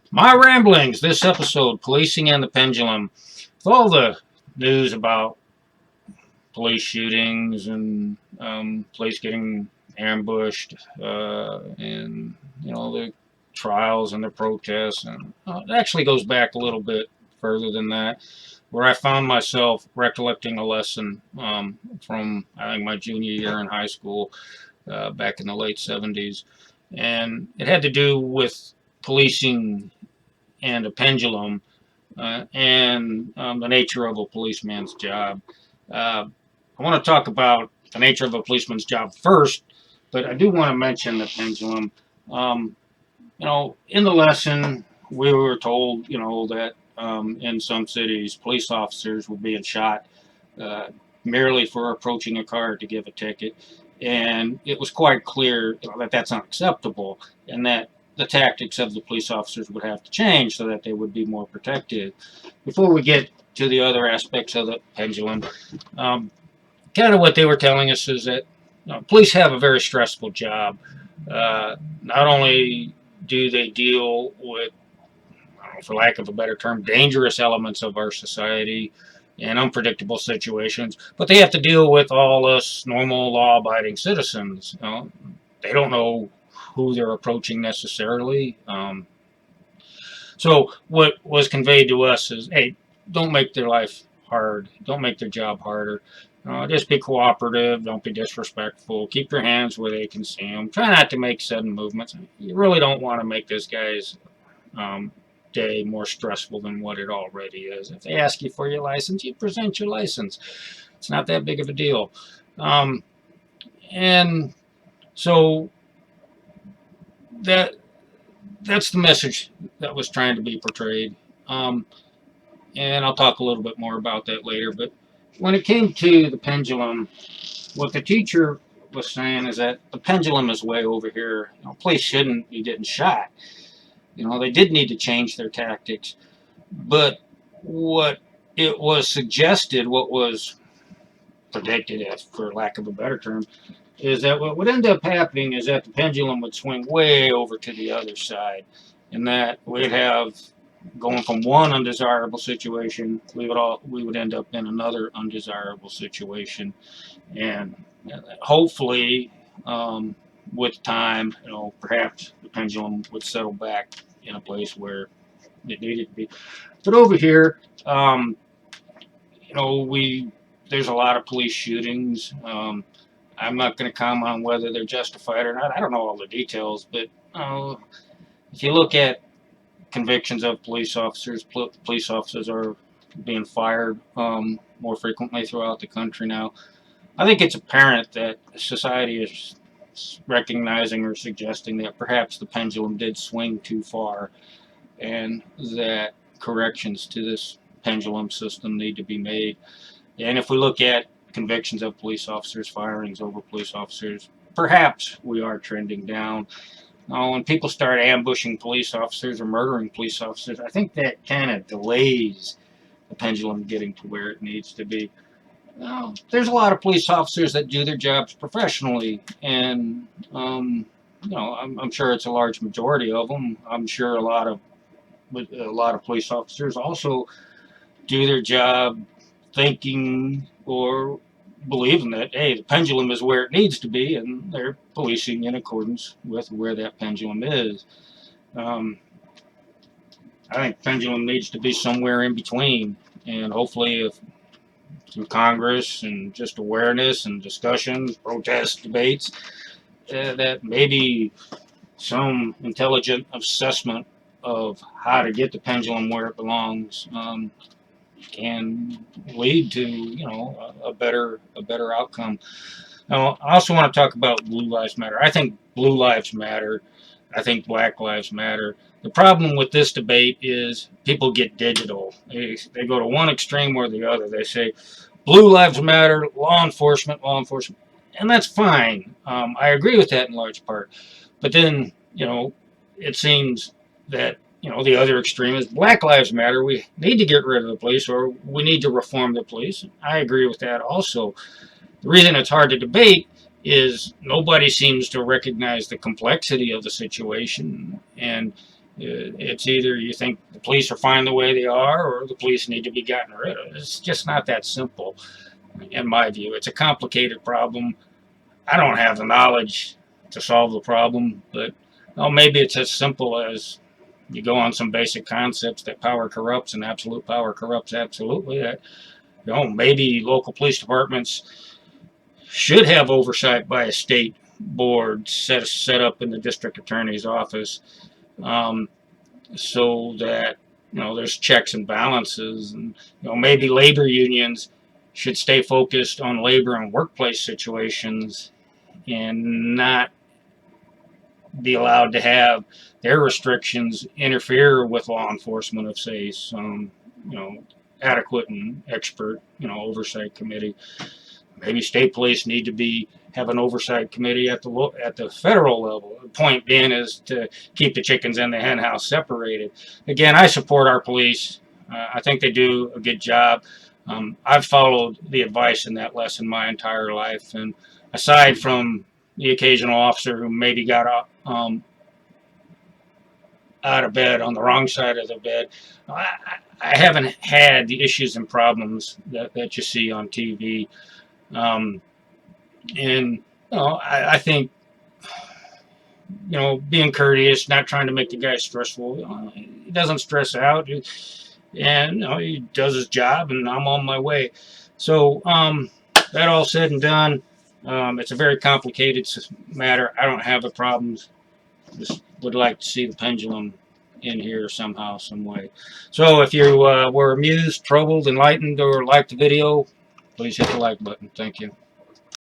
My Ramblings, this episode, Policing and the Pendulum. With all the news about police shootings and police getting ambushed and, the trials and the protests. And it actually goes back a little bit further than that, where I found myself recollecting a lesson from, I think, my junior year in high school back in the late 70s. And it had to do with policing and a pendulum and the nature of a policeman's job. I want to talk about the nature of a policeman's job first, but I do want to mention the pendulum. Um, in the lesson, we were told, that in some cities, police officers were being shot uh, merely for approaching a car to give a ticket. And it was quite clear that that's unacceptable and that the tactics of the police officers would have to change so that they would be more protected. Before we get to the other aspects of the pendulum, kind of what they were telling us is that police have a very stressful job. Not only do they deal with, for lack of a better term, dangerous elements of our society and unpredictable situations, but they have to deal with all us normal law-abiding citizens. They don't know who they're approaching necessarily. So what was conveyed to us is, hey, don't make their life hard. Don't make their job harder. Just be cooperative. Don't be disrespectful. Keep your hands where they can see them. Try not to make sudden movements. You really don't want to make this guy's day more stressful than what it already is. If they ask you for your license, you present your license. It's not that big of a deal. Um, and so that that's the message that was trying to be portrayed. Um, and I'll talk a little bit more about that later. But when it came to the pendulum, what the teacher was saying is that the pendulum is way over here. Police shouldn't be getting shot. They did need to change their tactics, but what it was suggested, what was predicted, for lack of a better term, is that what would end up happening is that the pendulum would swing way over to the other side, and that we'd have going from one undesirable situation, we would end up in another undesirable situation, and hopefully, with time, perhaps the pendulum would settle back in a place where it needed to be. But over here, we there's a lot of police shootings. I'm not going to comment on whether they're justified or not. I don't know all the details, but if you look at convictions of police officers are being fired more frequently throughout the country now. I think it's apparent that society is recognizing or suggesting that perhaps the pendulum did swing too far and that corrections to this pendulum system need to be made. And if we look at convictions of police officers, firings over police officers, perhaps we are trending down. When people start ambushing police officers or murdering police officers, I think that kind of delays the pendulum getting to where it needs to be. There's a lot of police officers that do their jobs professionally, and I'm sure it's a large majority of them. I'm sure a lot of police officers also do their job thinking or believing that, hey, the pendulum is where it needs to be, and they're policing in accordance with where that pendulum is. Um, I think pendulum needs to be somewhere in between, and hopefully, if through Congress and just awareness and discussions, protests, debates, that maybe some intelligent assessment of how to get the pendulum where it belongs can lead to a better outcome. Now, I also want to talk about Blue Lives Matter. I think Blue Lives Matter. I think Black Lives Matter. The problem with this debate is people get digital. They go to one extreme or the other. They say Blue Lives Matter, law enforcement, and that's fine. I agree with that in large part. But then, it seems that the other extreme is Black Lives Matter. We need to get rid of the police, or we need to reform the police. I agree with that also. The reason it's hard to debate is nobody seems to recognize the complexity of the situation, and It's either you think the police are fine the way they are, or the police need to be gotten rid of. It's just not that simple, in my view. It's a complicated problem. I don't have the knowledge to solve the problem, but maybe it's as simple as you go on some basic concepts that power corrupts and absolute power corrupts absolutely. That maybe local police departments should have oversight by a state board set up in the district attorney's office, so that there's checks and balances, and maybe labor unions should stay focused on labor and workplace situations and not be allowed to have their restrictions interfere with law enforcement of, say, some adequate and expert oversight committee. Maybe state police need to have an oversight committee at the federal level. The point being is to keep the chickens in the hen house separated. Again, I support our police. I think they do a good job. I've followed the advice in that lesson my entire life, and aside from the occasional officer who maybe got out of bed on the wrong side of the bed, I haven't had the issues and problems that you see on TV. And I think being courteous, not trying to make the guy stressful. He doesn't stress out, and he does his job, and I'm on my way. So that all said and done, it's a very complicated matter. I don't have the problems. Just would like to see the pendulum in here somehow, some way. So if you were amused, troubled, enlightened, or liked the video, please hit the like button. Thank you.